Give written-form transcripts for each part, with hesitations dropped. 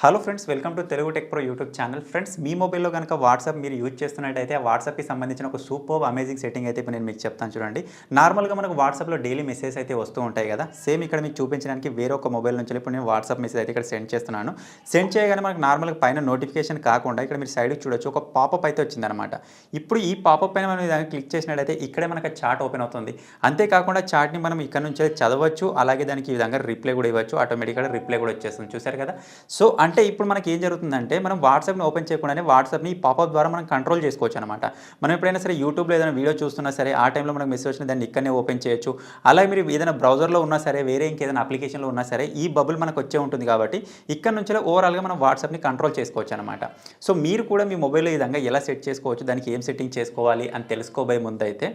Hello friends, welcome to Telugu tech pro YouTube channel. Friends, మీ మొబైల్లో కనుక వాట్సాప్ మీరు యూజ్ చేస్తున్నట్టయితే ఆ వాట్సాప్కి సంబంధించిన ఒక సూపర్ అమేజింగ్ సెట్టింగ్ అయితే ఇప్పుడు నేను మీకు చెప్తాను చూడండి. నార్మల్గా మనకు వాట్సాప్లో డైలీ మెసేజ్ అయితే వస్తూ ఉంటాయి కదా. సేమ్ ఇక్కడ మీకు చూపించడానికి వేరే ఒక మొబైల్ నుంచి ఇప్పుడు నేను వాట్సాప్ మెసేజ్ అయితే ఇక్కడ సెండ్ చేస్తున్నాను. సెండ్ చేయగానే మనకు నార్మల్గా పైన నోటిఫికేషన్ కాకుండా ఇక్కడ మీరు సైడ్కి చూడొచ్చు, ఒక పాపప్ అయితే వచ్చిందనమాట. ఇప్పుడు ఈ పాపప్ పైన మనం దాన్ని క్లిక్ చేసినట్టయితే ఇక్కడే మనకు చాట్ ఓపెన్ అవుతుంది. అంతేకాకుండా చాట్ని మనం ఇక్కడ నుంచి చదవచ్చు, అలాగే దానికి ఈ విధంగా రిప్లై కూడా ఇవ్వచ్చు. ఆటోమేటిక్గా రిప్లై కూడా వచ్చేస్తుంది, చూసారు కదా. సో అంటే ఇప్పుడు మనకి ఏం జరుగుతుందంటే మనం వాట్సాప్ని ఓపెన్ చేయకుండానే వాట్సాప్ని పాపప్ ద్వారా మనం కంట్రోల్ చేసుకోవచ్చు అనమాట. మనం ఎప్పుడైనా సరే యూట్యూబ్లో ఏదైనా వీడియో చూస్తున్నా సరే ఆ టైంలో మనకు మెసేజ్ వచ్చిన దాన్ని ఇక్కడనే ఓపెన్ చేయొచ్చు. అలాగే మీరు ఏదైనా బ్రౌజర్లో ఉన్నా సరే, వేరే ఇంకేదైనా అప్లికేషన్లో ఉన్నా సరే ఈ బబుల్ మనకు వచ్చే ఉంటుంది కాబట్టి ఇక్కడ నుంచి ఓవరాల్గా మనం వాట్సాప్ని కంట్రోల్ చేసుకోవచ్చు అనమాట. సో మీరు కూడా మీ మొబైల్లో ఈ విధంగా ఎలా సెట్ చేసుకోవచ్చు, దానికి ఏం సెట్టింగ్ చేసుకోవాలి అని తెలుసుకోబోయే ముందు అయితే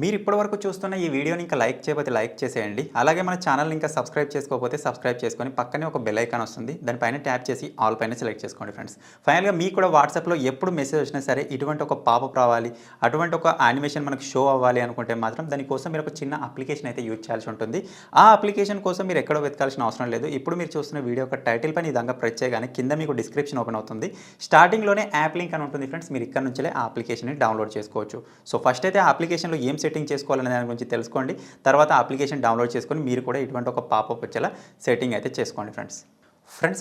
మీరు ఇప్పటివరకు చూస్తున్న ఈ వీడియోని ఇంకా లైక్ చేయకపోతే లైక్ చేసేయండి. అలాగే మన ఛానల్ని ఇంకా సబ్స్క్రైబ్ చేసుకోకపోతే సబ్స్క్రైబ్ చేసుకొని పక్కనే ఒక బెల్ ఐకాన్ వస్తుంది, దానిపైన ట్యాప్ చేసి ఆల్ పైన సెలెక్ట్ చేసుకోండి ఫ్రెండ్స్. ఫైనల్గా మీకు కూడా వాట్సాప్లో ఎప్పుడు మెసేజ్ వచ్చినా సరే ఇటువంటి ఒక పాపప్ రావాలి, అటువంటి ఒక యానిమేషన్ మనకు షో అవ్వాలి అనుకుంటే మాత్రం దానికోసం మీరు ఒక చిన్న అప్లికేషన్ అయితే యూజ్ చేయాల్సి ఉంటుంది. ఆ అప్లికేషన్ కోసం మీరు ఎక్కడో వెతకాల్సిన అవసరం లేదు. ఇప్పుడు మీరు చూస్తున్న వీడియో ఒక టైటిల్ పైన ఈ విధంగా ప్రెస్ చేయగానే కింద మీకు డిస్క్రిప్షన్ ఓపెన్ అవుతుంది. స్టార్టింగ్లోనే యాప్ లింక్ అని ఉంటుంది ఫ్రెండ్స్. మీరు ఇక్కడ నుంచే ఆ అప్లికేషన్ని డౌన్లోడ్ చేసుకోవచ్చు. సో ఫస్ట్ అయితే ఆ అప్లికేషన్లో ఏం సెట్టింగ్ చేసుకోవాలనే దాని గురించి తెలుసుకోండి. తర్వాత అప్లికేషన్ డౌన్లోడ్ చేసుకొని మీరు కూడా ఇటువంటి ఒక పాపప్ వచ్చేలా సెట్టింగ్ అయితే చేసుకోండి ఫ్రెండ్స్.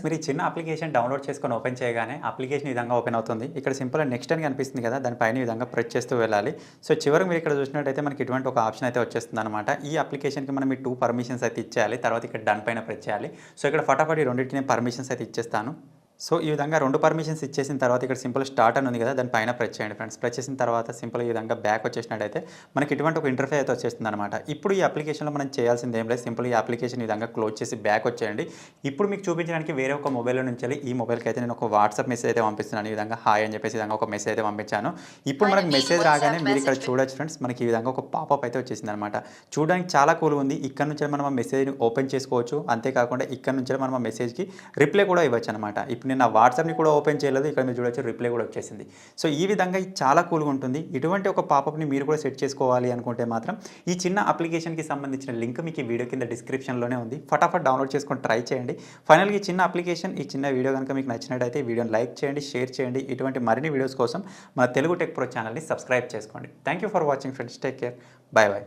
మీరు ఈ చిన్న అప్లికేషన్ డౌన్లోడ్ చేసుకొని ఓపెన్ చేయగానే అప్లికేషన్ ఈ విధంగా ఓపెన్ అవుతుంది. ఇక్కడ సింపుల్గా నెక్స్ట్ అని కనిపిస్తుంది కదా, దానిపైన ఈ విధంగా ప్రెస్ చేస్తూ వెళ్ళాలి. సో చివరికి మీరు ఇక్కడ చూసినట్టయితే మనకి ఇటువంటి ఒక ఆప్షన్ అయితే వచ్చేస్తుంది అనమాట. ఈ అప్లికేషన్కి మనం ఈ 2 పర్మిషన్స్ అయితే ఇచ్చేయాలి. తర్వాత ఇక్కడ డన్ పైన ప్రెస్ చేయాలి. సో ఇక్కడ ఫటాఫట్ ఈ రెండింటిని పర్మిషన్స్ అయితే ఇచ్చేస్తాను. సో ఈ విధంగా 2 పర్మిషన్స్ ఇచ్చేసిన తర్వాత ఇక్కడ సింపుల్ స్టార్ట్ అని ఉంది కదా, దానిపైన ప్రెస్ చేయండి ఫ్రెండ్స్. ప్రెస్ చేసిన తర్వాత సింపుల్ ఈ విధంగా బ్యాక్ వచ్చేసినట్టయితే మనకి ఇటువంటి ఒక ఇంటర్ఫేస్ అయితే వచ్చేస్తుంది అనమాట. ఇప్పుడు ఈ అప్లికేషన్లో మనం చేయాల్సింది ఏం లేదు, సింపుల్ ఈ అప్లికేషన్ ఈ విధంగా క్లోజ్ చేసి బ్యాక్ వచ్చేయండి. ఇప్పుడు మీకు చూపించడానికి వేరే ఒక మొబైల్లో నుంచి ఈ మొబైల్కి అయితే నేను ఒక వాట్సాప్ మెసేజ్ అయితే పంపిస్తున్నాను. ఈ విధంగా హాయ్ అని చెప్పేసి విధంగా ఒక మెసేజ్ అయితే పంపించాను. ఇప్పుడు మనకి మెసేజ్ రాగానే మీరు ఇక్కడ చూడొచ్చు ఫ్రెండ్స్, మనకి ఈ విధంగా ఒక పాపప్ అయితే వచ్చేసింది అనమాట. చూడడానికి చాలా కూల్ ఉంది. ఇక్కడ నుంచి మనం ఆ మెసేజ్ని ఓపెన్ చేసుకోవచ్చు. అంతేకాకుండా ఇక్కడ నుంచి మనం ఆ మెసేజ్కి రిప్లై కూడా ఇవ్వచ్చు అనమాట. ఇప్పుడు నేను ఆ వాట్సాప్ని కూడా ఓపెన్ చేయలేదు, ఇక్కడ మీరు చూడొచ్చు రిప్లై కూడా వచ్చేసింది. సో ఈ విధంగా చాలా కూల్గా ఉంటుంది. ఇటువంటి ఒక పాపప్ని మీరు కూడా సెట్ చేసుకోవాలి అనుకుంటే మాత్రం ఈ చిన్న అప్లికేషన్కి సంబంధించిన లింక్ మీకు ఈ వీడియో కింద డిస్క్రిప్షన్లోనే ఉంది. ఫటాఫట్ డౌన్లోడ్ చేసుకొని ట్రై చేయండి. ఫైనల్గా ఈ చిన్న అప్లికేషన్, ఈ చిన్న వీడియో కనుక మీకు నచ్చినట్టయితే వీడియోని లైక్ చేయండి, షేర్ చేయండి. ఇటువంటి మరిన్ని వీడియోస్ కోసం మన తెలుగు టెక్ ప్రో ఛానల్ని సబ్స్క్రైబ్ చేసుకోండి. Thank you for watching friends. Take care. Bye bye.